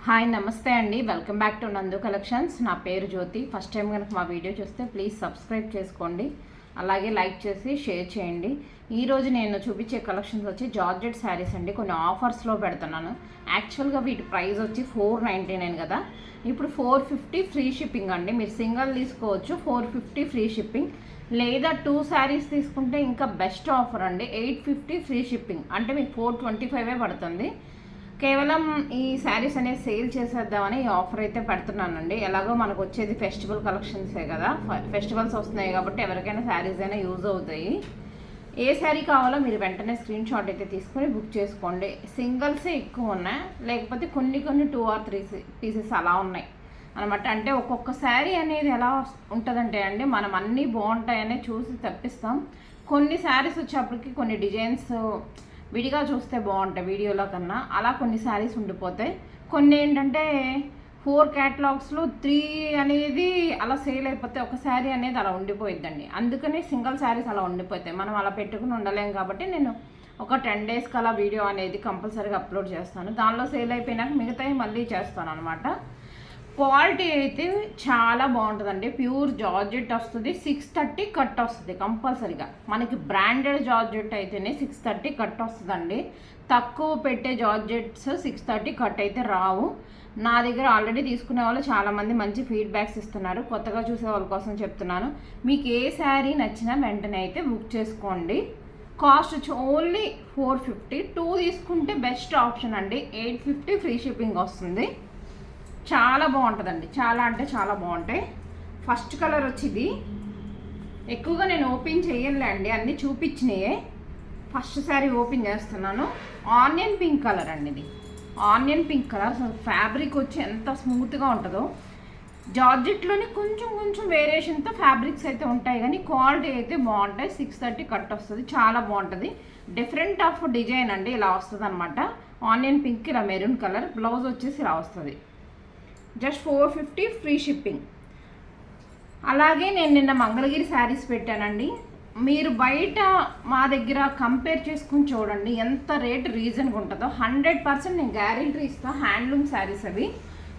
Hi నమస్తే అండి, welcome back to నందు కలెక్షన్స్. నా పేరు జ్యోతి. ఫస్ట్ టైం కనుక మా వీడియో చూస్తే ప్లీజ్ సబ్స్క్రైబ్ చేసుకోండి, అలాగే లైక్ చేసి షేర్ చేయండి. ఈరోజు నేను చూపించే కలెక్షన్స్ వచ్చి జార్జెట్ శారీస్ అండి. కొన్ని ఆఫర్స్లో పెడుతున్నాను. యాక్చువల్గా వీటి ప్రైస్ వచ్చి $499 కదా, ఇప్పుడు $450 ఫ్రీ షిప్పింగ్ అండి. మీరు సింగిల్ తీసుకోవచ్చు, $450 ఫ్రీ షిప్పింగ్. లేదా 2 శారీస్ తీసుకుంటే ఇంకా బెస్ట్ ఆఫర్ అండి, $850 ఫ్రీ షిప్పింగ్. అంటే మీకు $425 పడుతుంది. కేవలం ఈ శారీస్ అనేది సేల్ చేసేద్దామని ఈ ఆఫర్ అయితే పెడుతున్నానండి. ఎలాగో మనకు వచ్చేది ఫెస్టివల్ కలెక్షన్సే కదా, ఫెస్టివల్స్ వస్తున్నాయి కాబట్టి ఎవరికైనా శారీస్ అయినా యూజ్ అవుతాయి. ఏ శారీ కావాలో మీరు వెంటనే స్క్రీన్ షాట్ అయితే తీసుకొని బుక్ చేసుకోండి. సింగిల్సే ఎక్కువ ఉన్నాయి, లేకపోతే కొన్ని 2 or 3 పీసెస్ అలా ఉన్నాయి అనమాట. అంటే ఒక్కొక్క శారీ అనేది ఎలా ఉంటుందంటే అండి, మనం అన్నీ బాగుంటాయనే చూసి తెప్పిస్తాం. కొన్ని శారీస్ వచ్చేప్పటికి కొన్ని డిజైన్స్ విడిగా చూస్తే బాగుంటాయి వీడియోలో కన్నా, అలా కొన్ని శారీస్ ఉండిపోతాయి. కొన్ని ఏంటంటే 4 క్యాటలాగ్స్లో 3 అనేది అలా సేల్ అయిపోతే ఒక శారీ అనేది అలా ఉండిపోయిద్దండి. అందుకని సింగిల్ శారీస్ అలా ఉండిపోతాయి, మనం అలా పెట్టుకుని ఉండలేం. కాబట్టి నేను ఒక 10 డేస్కి అలా వీడియో అనేది కంపల్సరీగా అప్లోడ్ చేస్తాను. దానిలో సేల్ అయిపోయినాక మిగతాయి మళ్ళీ చేస్తాను అనమాట. క్వాలిటీ అయితే చాలా బాగుంటుందండి. ప్యూర్ జార్జెట్ వస్తుంది, 630 కట్ వస్తుంది కంపల్సరీగా. మనకి బ్రాండెడ్ జార్జెట్ అయితేనే 630 కట్ వస్తుందండి. తక్కువ పెట్టే జార్జెట్స్ 630 కట్ అయితే రావు. నా దగ్గర ఆల్రెడీ తీసుకునే వాళ్ళు చాలామంది మంచి ఫీడ్బ్యాక్స్ ఇస్తున్నారు. కొత్తగా చూసే వాళ్ళ కోసం చెప్తున్నాను, మీకు ఏ శారీ నచ్చినా వెంటనే అయితే బుక్ చేసుకోండి. కాస్ట్ వచ్చి ఓన్లీ $450. 2 తీసుకుంటే బెస్ట్ ఆప్షన్ అండి, $850 ఫ్రీ షిప్పింగ్ వస్తుంది. చాలా బాగుంటుందండి, చాలా అంటే చాలా బాగుంటాయి. ఫస్ట్ కలర్ వచ్చి ఇది. ఎక్కువగా నేను ఓపెన్ చేయలే అండి, అన్నీ చూపించినాయే. ఫస్ట్ శారీ ఓపెన్ చేస్తున్నాను. ఆనియన్ పింక్ కలర్ అండి ఇది. Onion pink colour. అసలు ఫ్యాబ్రిక్ వచ్చి ఎంత స్మూత్గా ఉంటుందో. జార్జెట్లోని కొంచెం వేరియేషన్తో ఫ్యాబ్రిక్స్ అయితే ఉంటాయి, కానీ క్వాలిటీ అయితే బాగుంటాయి. 630 కట్ వస్తుంది, చాలా బాగుంటుంది. డిఫరెంట్ ఆఫ్ డిజైన్ అండి, ఇలా వస్తుంది అనమాట. ఆనియన్ పింక్, ఇలా మెరూన్ కలర్. బ్లౌజ్ వచ్చేసి ఇలా వస్తుంది. Just $450 free shipping. అలాగే నేను నిన్న మంగళగిరి శారీస్ పెట్టానండి. మీరు బయట మా దగ్గర కంపేర్ చేసుకుని చూడండి ఎంత రేట్ రీజన్గా ఉంటుందో. 100% నేను గ్యారెంటీ ఇస్తాను. హ్యాండ్లూమ్ శారీస్ అవి.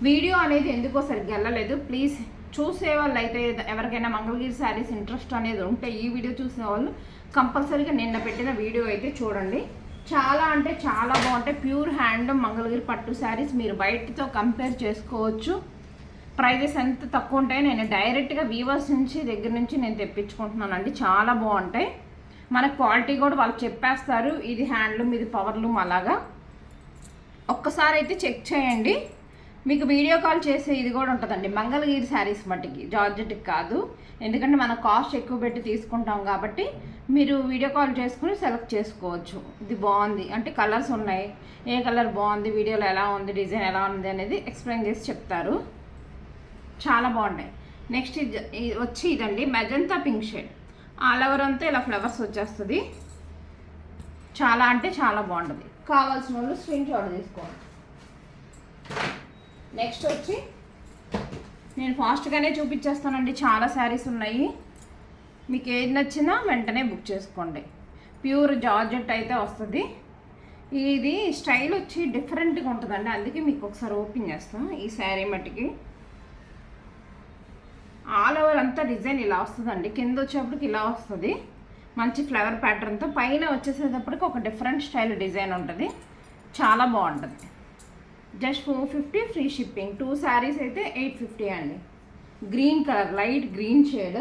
వీడియో అనేది ఎందుకో సరిగ్గా వెళ్ళలేదు. ప్లీజ్ చూసే వాళ్ళు అయితే ఎవరికైనా మంగళగిరి శారీస్ ఇంట్రెస్ట్ అనేది ఉంటే ఈ వీడియో చూసేవాళ్ళు కంపల్సరీగా నిన్న పెట్టిన వీడియో అయితే చూడండి. చాలా అంటే చాలా బాగుంటాయి. ప్యూర్ హ్యాండ్లూమ్ మంగళగిరి పట్టు శారీస్ మీరు బయటతో కంపేర్ చేసుకోవచ్చు. ప్రైజెస్ ఎంత తక్కువ ఉంటాయో నేను డైరెక్ట్గా వీవర్స్ నుంచి దగ్గర నుంచి నేను తెప్పించుకుంటున్నానండి. చాలా బాగుంటాయి. మన క్వాలిటీ కూడా వాళ్ళు చెప్పేస్తారు, ఇది హ్యాండ్లూమ్, ఇది పవర్లూమ్ అలాగా. ఒక్కసారి అయితే చెక్ చేయండి. మీకు వీడియో కాల్ చేసే ఇది కూడా ఉంటుందండి మంగళగిరి శారీస్ మట్టికి, జార్జెట్కి కాదు. ఎందుకంటే మనం కాస్ట్ ఎక్కువ పెట్టి తీసుకుంటాం కాబట్టి మీరు వీడియో కాల్ చేసుకుని సెలెక్ట్ చేసుకోవచ్చు. ఇది బాగుంది అంటే కలర్స్ ఉన్నాయి, ఏ కలర్ బాగుంది, వీడియోలో ఎలా ఉంది, డిజైన్ ఎలా ఉంది అనేది ఎక్స్ప్లెయిన్ చేసి చెప్తారు. చాలా బాగుంటాయి. నెక్స్ట్ ఇది వచ్చి ఇదండి magenta pink shade. All over అంతా ఇలా ఫ్లవర్స్ వచ్చేస్తుంది. చాలా అంటే చాలా బాగుంటుంది. కావాల్సిన వాళ్ళు స్క్రీన్ షాట్ తీసుకోండి. నెక్స్ట్ వచ్చి నేను ఫాస్ట్గానే చూపించేస్తానండి, చాలా శారీస్ ఉన్నాయి. మీకు ఏది నచ్చినా వెంటనే బుక్ చేసుకోండి. ప్యూర్ జార్జెట్ అయితే వస్తుంది. ఇది స్టైల్ వచ్చి డిఫరెంట్గా ఉంటుందండి, అందుకే మీకు ఒకసారి ఓపెన్ చేస్తాను. ఈ శారీ మట్టికి ఆల్ ఓవర్ అంతా డిజైన్ ఇలా వస్తుందండి. కింద వచ్చేప్పటికి ఇలా వస్తుంది, మంచి ఫ్లవర్ ప్యాటర్న్తో. పైన వచ్చేసేటప్పటికి ఒక డిఫరెంట్ స్టైల్ డిజైన్ ఉంటుంది, చాలా బాగుంటుంది. Just $450 free shipping. 2 శారీస్ అయితే $850 అండి. Green colour, light green shade.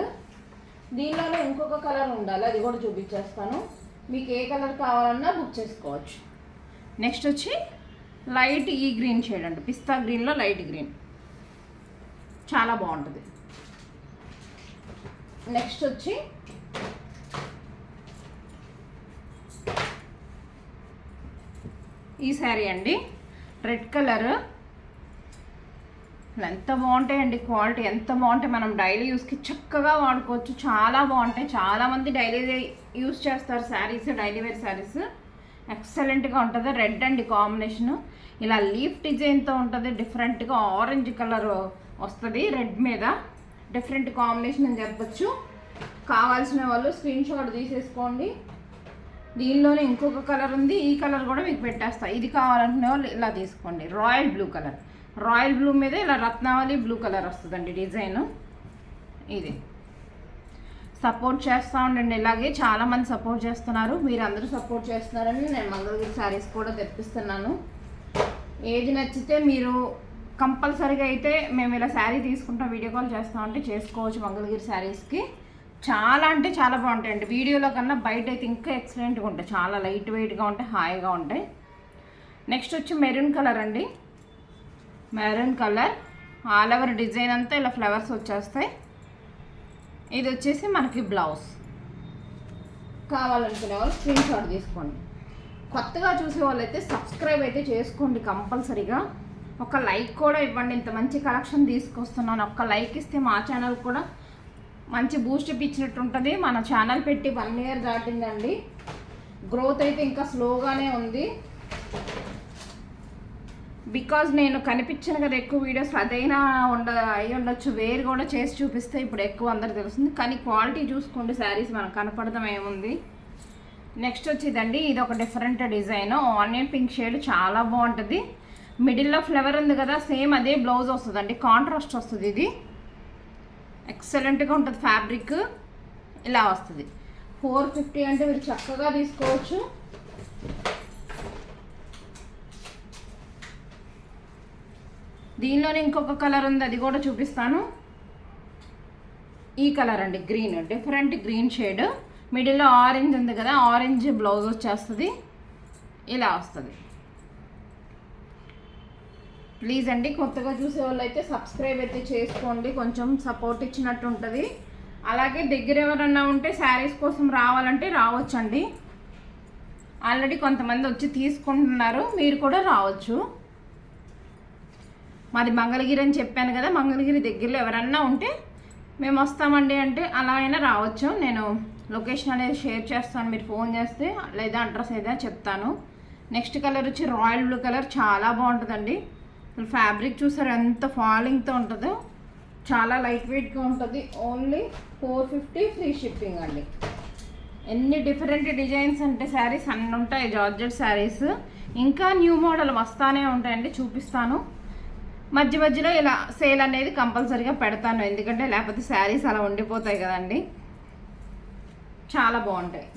దీనిలోనే ఇంకొక కలర్ ఉండాలి, అది కూడా చూపించేస్తాను. మీకు ఏ కలర్ కావాలన్నా బుక్ చేసుకోవచ్చు. నెక్స్ట్ వచ్చి లైట్ ఈ గ్రీన్ షేడ్ అండి, పిస్తా గ్రీన్లో లైట్ గ్రీన్, చాలా బాగుంటుంది. నెక్స్ట్ వచ్చి ఈ శారీ అండి, రెడ్ కలర్. ఎంత బాగుంటాయండి, క్వాలిటీ ఎంత బాగుంటాయి. మనం డైలీ యూస్కి చక్కగా వాడుకోవచ్చు, చాలా బాగుంటాయి. చాలామంది డైలీ యూస్ చేస్తారు శారీస్, డైలీ వేర్ శారీస్. ఎక్సలెంట్గా ఉంటుంది. రెడ్ అండి కాంబినేషను, ఇలా లీఫ్ డిజైన్తో ఉంటుంది. డిఫరెంట్గా ఆరెంజ్ కలర్ వస్తుంది రెడ్ మీద, డిఫరెంట్ కాంబినేషన్ అని చెప్పచ్చు. కావాల్సిన వాళ్ళు స్క్రీన్ షాట్ తీసేసుకోండి. దీనిలోనే ఇంకొక కలర్ ఉంది, ఈ కలర్ కూడా మీకు పెట్టేస్తా. ఇది కావాలనుకునే వాళ్ళు ఇలా తీసుకోండి, royal blue colour. Royal blue మీద ఇలా రత్నావళి బ్లూ కలర్ వస్తుందండి డిజైన్. ఇది సపోర్ట్ చేస్తూ ఉండండి. ఇలాగే చాలామంది సపోర్ట్ చేస్తున్నారు, మీరు అందరూ సపోర్ట్ చేస్తున్నారని నేను మంగళగిరి శారీస్ కూడా తెప్పిస్తున్నాను. ఏది నచ్చితే మీరు కంపల్సరీగా అయితే మేము ఇలా శారీ తీసుకుంటాం, వీడియో కాల్ చేస్తామంటే చేసుకోవచ్చు. మంగళగిరి శారీస్కి చాలా అంటే చాలా బాగుంటాయండి. వీడియోలో కన్నా బయట అయితే ఇంకా ఎక్సలెంట్గా ఉంటాయి, చాలా లైట్ వెయిట్గా ఉంటాయి, హాయిగా ఉంటాయి. నెక్స్ట్ వచ్చి మెరూన్ కలర్ అండి. Maroon colour all over design అంతా ఇలా ఫ్లవర్స్ వచ్చేస్తాయి. ఇది వచ్చేసి మనకి బ్లౌజ్. కావాలనుకునే వాళ్ళు స్క్రీన్ షాట్ తీసుకోండి. కొత్తగా చూసే వాళ్ళు అయితే సబ్స్క్రైబ్ అయితే చేసుకోండి కంపల్సరీగా. ఒక లైక్ కూడా ఇవ్వండి. ఇంత మంచి కలెక్షన్ తీసుకొస్తున్నాను, ఒక్క లైక్ ఇస్తే మా ఛానల్ కూడా మంచి బూస్ట్ ఇచ్చినట్టు ఉంటుంది. మన ఛానల్ పెట్టి 1 year దాటిందండి, గ్రోత్ అయితే ఇంకా స్లోగానే ఉంది. బికాజ్ నేను కనిపించాను కదా ఎక్కువ వీడియోస్, అదైనా అయి ఉండొచ్చు, వేరు కూడా చేసి చూపిస్తే ఇప్పుడు ఎక్కువ అందరికి తెలుస్తుంది. కానీ క్వాలిటీ చూసుకోండి, శారీస్ మనకు కనపడతాం ఏముంది. నెక్స్ట్ వచ్చిందండి, ఇది ఒక different design, onion pink shade, చాలా బాగుంటుంది. మిడిల్లో ఫ్లవర్ ఉంది కదా, సేమ్ అదే బ్లౌజ్ వస్తుందండి, కాంట్రాస్ట్ వస్తుంది. ఇది ఎక్సలెంట్గా ఉంటుంది, ఫ్యాబ్రిక్ ఇలా వస్తుంది. 450 అంటే మీరు చక్కగా తీసుకోవచ్చు. దీనిలోనే ఇంకొక కలర్ ఉంది, అది కూడా చూపిస్తాను. ఈ కలర్ అండి, గ్రీన్, డిఫరెంట్ గ్రీన్ షేడ్, మిడిల్లో ఆరెంజ్ ఉంది కదా, ఆరెంజ్ బ్లౌజ్ వచ్చేస్తుంది, ఇలా వస్తుంది. ప్లీజ్ అండి, కొత్తగా చూసే వాళ్ళు అయితే సబ్స్క్రైబ్ అయితే చేసుకోండి, కొంచెం సపోర్ట్ ఇచ్చినట్టు ఉంటుంది. అలాగే దగ్గర ఎవరన్నా ఉంటే శారీస్ కోసం రావాలంటే రావచ్చండి. ఆల్రెడీ కొంతమంది వచ్చి తీసుకుంటున్నారు, మీరు కూడా రావచ్చు. మాది మంగళగిరి అని చెప్పాను కదా, మంగళగిరి దగ్గరలో ఎవరన్నా ఉంటే మేము వస్తామండి అంటే అలా అయినా రావచ్చు. నేను లొకేషన్ అనేది షేర్ చేస్తాను, మీరు ఫోన్ చేస్తే, లేదా అడ్రస్ ఏదైనా చెప్తాను. నెక్స్ట్ కలర్ వచ్చి రాయల్ బ్లూ కలర్, చాలా బాగుంటుందండి. ఫ్యాబ్రిక్ చూసారు ఎంత ఫాలింగ్తో ఉంటుందో, చాలా లైట్ వెయిట్గా ఉంటుంది. ఓన్లీ 450 ఫ్రీ షిప్పింగ్ అండి. ఎన్ని డిఫరెంట్ డిజైన్స్ అంటే శారీస్ అన్నీ ఉంటాయి, జార్జెట్ శారీస్. ఇంకా న్యూ మోడల్ వస్తానే ఉంటాయండి, చూపిస్తాను. మధ్య మధ్యలో ఇలా సేల్ అనేది కంపల్సరీగా పెడతాను, ఎందుకంటే లేకపోతే శారీస్ అలా ఉండిపోతాయి కదండి. చాలా బాగుంటాయి.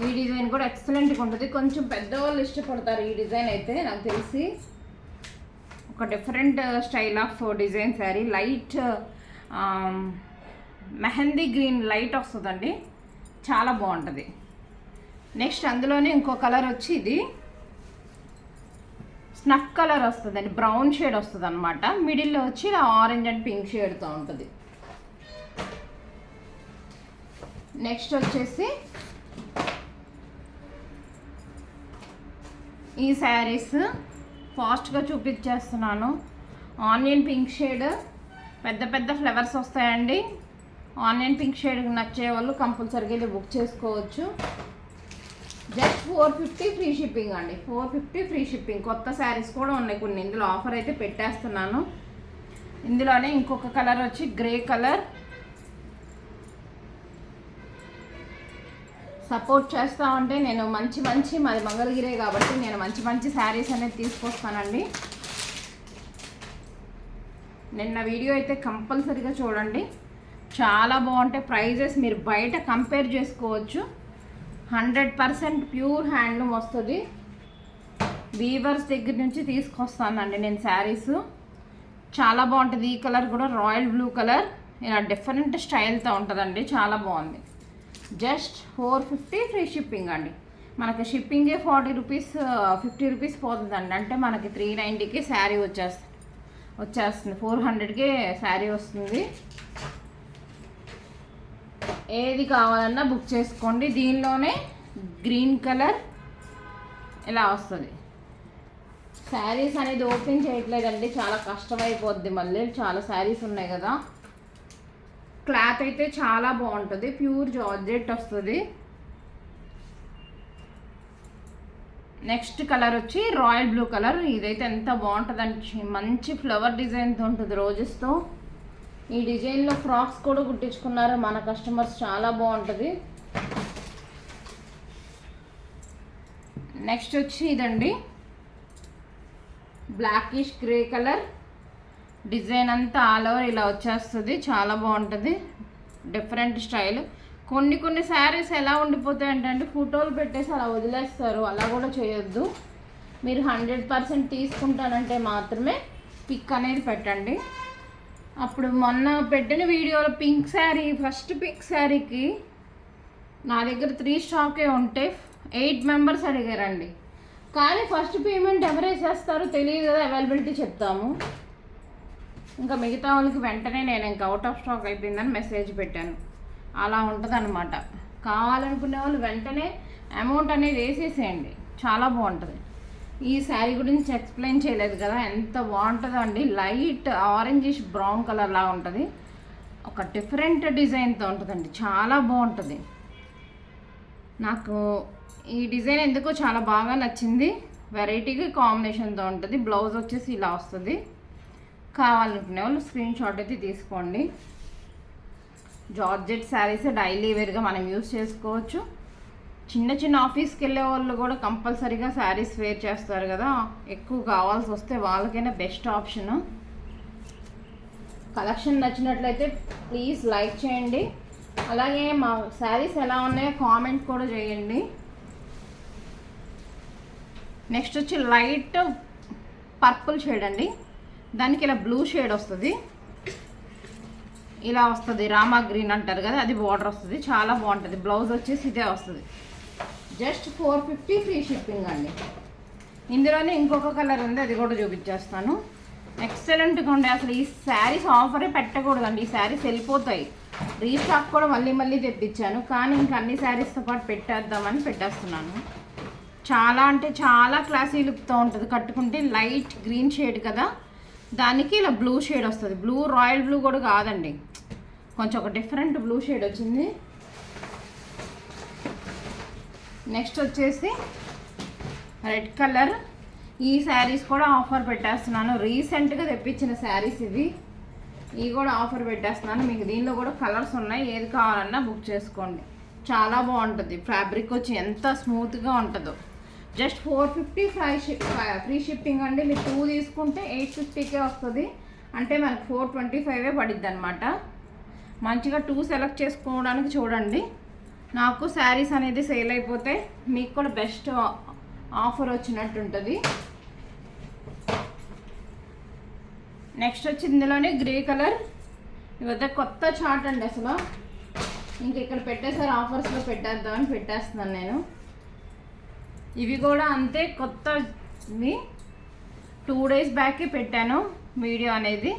ఈ డిజైన్ కూడా ఎక్సలెంట్గా ఉంటుంది, కొంచెం పెద్దవాళ్ళు ఇష్టపడతారు ఈ డిజైన్ అయితే నాకు తెలిసి. ఒక different style of design sari, light mehndi green light వస్తుందండి, చాలా బాగుంటుంది. నెక్స్ట్ అందులోనే ఇంకో కలర్ వచ్చి ఇది స్నఫ్ కలర్ వస్తుందండి, బ్రౌన్ షేడ్ వస్తుంది అనమాట. మిడిల్లో వచ్చి ఇలా ఆరెంజ్ అండ్ పింక్ షేడ్తో ఉంటుంది. నెక్స్ట్ వచ్చేసి ఈ శారీస్ ఫాస్ట్గా చూపించేస్తున్నాను. ఆనియన్ పింక్ షేడ్, పెద్ద పెద్ద ఫ్లవర్స్ వస్తాయండి. ఆనియన్ పింక్ షేడ్ నచ్చే వాళ్ళు కంపల్సరీగా ఇది బుక్ చేసుకోవచ్చు. జస్ట్ 450 ఫ్రీ షిప్పింగ్ అండి, 450 ఫ్రీ షిప్పింగ్. కొత్త శారీస్ కూడా ఉన్నాయి కొన్ని, ఇందులో ఆఫర్ అయితే పెట్టేస్తున్నాను. ఇందులోనే ఇంకొక కలర్ వచ్చి గ్రే కలర్. సపోర్ట్ చేస్తా ఉంటే నేను మంచి మాది మంగళగిరే కాబట్టి నేను మంచి శారీస్ అనేది తీసుకొస్తానండి. నిన్న వీడియో అయితే కంపల్సరీగా చూడండి, చాలా బాగుంటాయి. ప్రైజెస్ మీరు బయట కంపేర్ చేసుకోవచ్చు. 100% ప్యూర్ హ్యాండ్లూమ్ వస్తుంది. వీవర్స్ దగ్గర నుంచి తీసుకొస్తానండి నేను శారీస్, చాలా బాగుంటుంది. ఈ కలర్ కూడా రాయల్ బ్లూ కలర్, ఇలా డిఫరెంట్ స్టైల్తో ఉంటుందండి, చాలా బాగుంది. జస్ట్ 450 ఫ్రీ షిప్పింగ్ అండి. మనకి షిప్పింగే 40 రూపీస్ 50 రూపీస్ పోతుందండి. అంటే మనకి 390కి శారీ వచ్చేస్తుంది, 400కి శారీ వస్తుంది. ఏది కావాలన్నా బుక్ చేసుకోండి. దీనిలోనే గ్రీన్ కలర్ ఇలా వస్తుంది. శారీస్ అనేది ఓపెన్ చేయట్లేదండి, చాలా కష్టమైపోద్ది, మళ్ళీ చాలా శారీస్ ఉన్నాయి కదా. క్లాత్ అయితే చాలా బాగుంటుంది, ప్యూర్ జార్జెట్ వస్తుంది. నెక్స్ట్ కలర్ వచ్చి రాయల్ బ్లూ కలర్. ఇదైతే ఎంత బాగుంటుందండి, మంచి ఫ్లవర్ డిజైన్తో ఉంటుంది, రోజెస్తో. ఈ డిజైన్లో ఫ్రాక్స్ కూడా కుట్టించుకున్నారు మన కస్టమర్స్, చాలా బాగుంటుంది. నెక్స్ట్ వచ్చి ఇదండి, బ్లాకిష్ గ్రే కలర్ డిజైన్ అంతా ఆల్ ఓవర్ ఇలా వచ్చేస్తుంది. చాలా బాగుంటుంది, డిఫరెంట్ స్టైల్. కొన్ని శారీస్ ఎలా ఉండిపోతాయి అంటే ఫోటోలు పెట్టేసి అలా వదిలేస్తారు. అలా కూడా చేయొద్దు. మీరు 100% తీసుకుంటానంటే మాత్రమే పిక్ అనేది పెట్టండి. అప్పుడు మొన్న పెట్టిన వీడియోలో పింక్ శారీ, ఫస్ట్ పింక్ శారీకి నా దగ్గర 3 స్టాకే ఉంటే 8 మెంబర్స్ అడిగారండి. కానీ ఫస్ట్ పేమెంట్ ఎవరు వేసేస్తారో తెలియదు కదా, అవైలబిలిటీ చెప్తాము. ఇంకా మిగతా వాళ్ళకి వెంటనే నేను ఇంకా అవుట్ ఆఫ్ స్టాక్ అయిపోయిందని మెసేజ్ పెట్టాను. అలా ఉంటుంది అనమాట. కావాలనుకునే వాళ్ళు వెంటనే అమౌంట్ అనేది వేసేసేయండి. చాలా బాగుంటుంది. ఈ శారీ గురించి ఎక్స్ప్లెయిన్ చేయలేదు కదా, ఎంత బాగుంటుందో అండి. లైట్ ఆరెంజిష్ బ్రౌన్ కలర్ లాగా ఉంటుంది. ఒక డిఫరెంట్ డిజైన్తో ఉంటుందండి. చాలా బాగుంటుంది. నాకు ఈ డిజైన్ ఎందుకో చాలా బాగా నచ్చింది. వెరైటీగా కాంబినేషన్తో ఉంటుంది. బ్లౌజ్ వచ్చేసి ఇలా వస్తుంది. కావాలనుకునే వాళ్ళు స్క్రీన్ షాట్ అయితే తీసుకోండి. జార్జెట్ శారీస్ డైలీ వేర్గా మనం యూజ్ చేసుకోవచ్చు. చిన్న ఆఫీస్కి వెళ్ళే వాళ్ళు కూడా కంపల్సరీగా శారీస్ వేర్ చేస్తారు కదా, ఎక్కువ కావాల్సి వస్తే వాళ్ళకైనా బెస్ట్ ఆప్షన్. కలెక్షన్ నచ్చినట్లయితే ప్లీజ్ లైక్ చేయండి. అలాగే మా శారీస్ ఎలా ఉన్నాయో కామెంట్ కూడా చేయండి. నెక్స్ట్ వచ్చి లైట్ పర్పుల్ షేడ్ అండి. దానికి ఇలా బ్లూ షేడ్ వస్తుంది. ఇలా వస్తుంది, రామా గ్రీన్ అంటారు కదా, అది బార్డర్ వస్తుంది. చాలా బాగుంటుంది. బ్లౌజ్ వచ్చేసి ఇదే వస్తుంది. జస్ట్ 450 ఫ్రీ షిప్పింగ్ అండి. ఇందులోనే ఇంకొక కలర్ ఉంది, అది కూడా చూపించేస్తాను. ఎక్సలెంట్గా ఉండే. అసలు ఈ శారీస్ ఆఫరే పెట్టకూడదండి. ఈ శారీస్ వెళ్ళిపోతాయి. రీస్టాక్ కూడా మళ్ళీ తెప్పించాను, కానీ ఇంకా అన్ని శారీస్తో పాటు పెట్టేద్దామని పెట్టేస్తున్నాను. చాలా అంటే చాలా క్లాసీ లుక్తో ఉంటుంది. కట్టుకుంటే లైట్ గ్రీన్ షేడ్ కదా, దానికి ఇలా బ్లూ షేడ్ వస్తుంది. బ్లూ రాయల్ బ్లూ కూడా కాదండి, కొంచెం ఒక డిఫరెంట్ బ్లూ షేడ్ వచ్చింది. నెక్స్ట్ వచ్చేసి రెడ్ కలర్. ఈ శారీస్ కూడా ఆఫర్ పెట్టేస్తున్నాను. రీసెంట్గా తెప్పించిన శారీస్ ఇవి కూడా ఆఫర్ పెట్టేస్తున్నాను. మీకు దీనిలో కూడా కలర్స్ ఉన్నాయి. ఏది కావాలన్నా బుక్ చేసుకోండి. చాలా బాగుంటుంది. ఫ్యాబ్రిక్ వచ్చి ఎంత స్మూత్గా ఉంటుందో. జస్ట్ 450 ఫ్రీ షిప్పింగ్ అండి. మీరు 2 తీసుకుంటే 850కే వస్తుంది. అంటే మనకు 425 పడిద్ది అనమాట. మంచిగా 2 సెలెక్ట్ చేసుకోవడానికి చూడండి. నాకు శారీస్ అనేది సేల్ అయిపోతే మీకు కూడా బెస్ట్ ఆఫర్ వచ్చినట్టు ఉంటుంది. నెక్స్ట్ వచ్చి ఇందులోనే గ్రే కలర్. ఇవైతే కొత్త చార్ట్ అండి. అసలు ఇంక ఇక్కడ పెట్టేసారి ఆఫర్స్లో పెట్టేద్దామని పెట్టేస్తున్నాను నేను. ఇవి కూడా అంతే, కొత్తవి. 2 డేస్ బ్యాకే పెట్టాను వీడియో అనేది.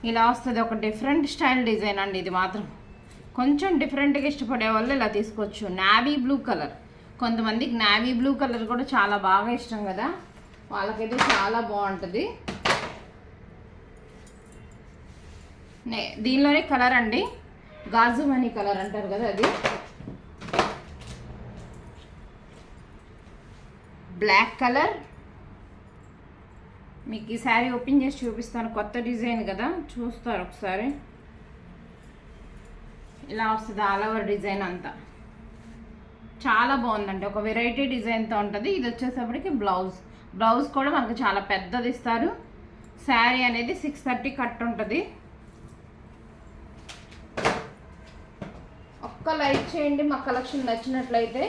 ఇలా వస్తుంది. ఒక డిఫరెంట్ స్టైల్ డిజైన్ అండి. ఇది మాత్రం కొంచెం డిఫరెంట్గా ఇష్టపడే వాళ్ళు ఇలా తీసుకోవచ్చు. Navy blue colour. కొంతమందికి నావీ బ్లూ కలర్ కూడా చాలా బాగా ఇష్టం కదా, వాళ్ళకైతే చాలా బాగుంటుంది. దీనిలోనే కలర్ అండి, గాజు మనీ కలర్ అంటారు కదా, అది బ్లాక్ కలర్. మీకు ఈ శారీ ఓపెన్ చేసి చూపిస్తాను. కొత్త డిజైన్ కదా, చూస్తారు ఒకసారి. ఇలా వస్తుంది ఆల్ ఓవర్ డిజైన్ అంతా. చాలా బాగుందండి. ఒక వెరైటీ డిజైన్తో ఉంటుంది. ఇది వచ్చేసప్పటికి బ్లౌజ్ కూడా మనకు చాలా పెద్దది ఇస్తారు. శారీ అనేది 630 కట్ ఉంటుంది. ఒక్క లైక్ చేయండి మా కలెక్షన్ నచ్చినట్లయితే.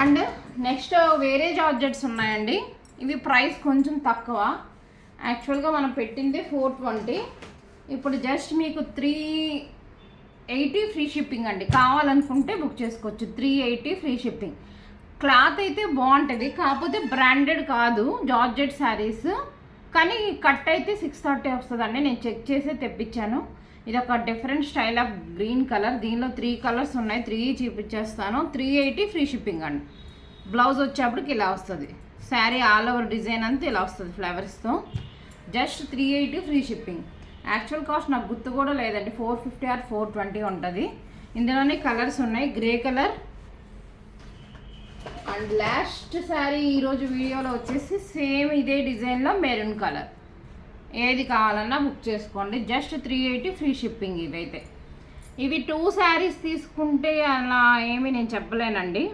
అండ్ నెక్స్ట్ వేరే జార్జెట్స్ ఉన్నాయండి. ఇవి ప్రైస్ కొంచెం తక్కువ. యాక్చువల్గా మనం పెట్టింది 420. ఇప్పుడు జస్ట్ మీకు 380 ఫ్రీ షిప్పింగ్ అండి. కావాలనుకుంటే బుక్ చేసుకోవచ్చు. 380 ఫ్రీ షిప్పింగ్. క్లాత్ అయితే బాగుంటుంది, కాకపోతే బ్రాండెడ్ కాదు జార్జెట్ శారీస్. కానీ కట్ అయితే 630 వస్తుందండి. నేను చెక్ చేసి తెప్పించాను. ఇది ఒక different style of green colour. దీనిలో 3 కలర్స్ ఉన్నాయి. 3 చూపించేస్తాను. 380 ఫ్రీ షిప్పింగ్ అండి. బ్లౌజ్ వచ్చేప్పటికి ఇలా వస్తుంది. శారీ ఆల్ ఓవర్ డిజైన్ అంతా ఇలా వస్తుంది ఫ్లవర్స్తో. Just 380 free shipping. Actual cost నాకు గుర్తు కూడా లేదండి. 450 ఆర్ 420 ఉంటుంది. ఇందులోనే కలర్స్ ఉన్నాయి. Grey colour and last sari ఈరోజు వీడియోలో వచ్చేసి సేమ్ ఇదే డిజైన్లో మెరూన్ కలర్. ఏది కావాలన్నా బుక్ చేసుకోండి. Just 380 free shipping. ఇవైతే ఇవి 2 శారీస్ తీసుకుంటే అలా ఏమి నేను చెప్పలేనండి.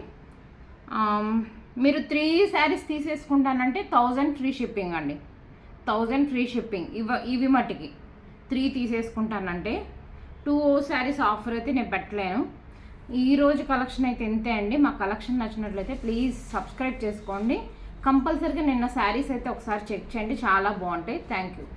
మీరు 3 శారీస్ తీసేసుకుంటానంటే 1000 ఫ్రీ షిప్పింగ్ అండి. 1000 ఫ్రీ షిప్పింగ్. ఇవి మట్టికి 3 తీసేసుకుంటానంటే 2 శారీస్ ఆఫర్ అయితే నేను పెట్టలేను. ఈరోజు కలెక్షన్ అయితే ఇంతే అండి. మా కలెక్షన్ నచ్చినట్లయితే ప్లీజ్ సబ్స్క్రైబ్ చేసుకోండి. కంపల్సరీగా నిన్న శారీస్ అయితే ఒకసారి చెక్ చేయండి, చాలా బాగుంటాయి. Thank you.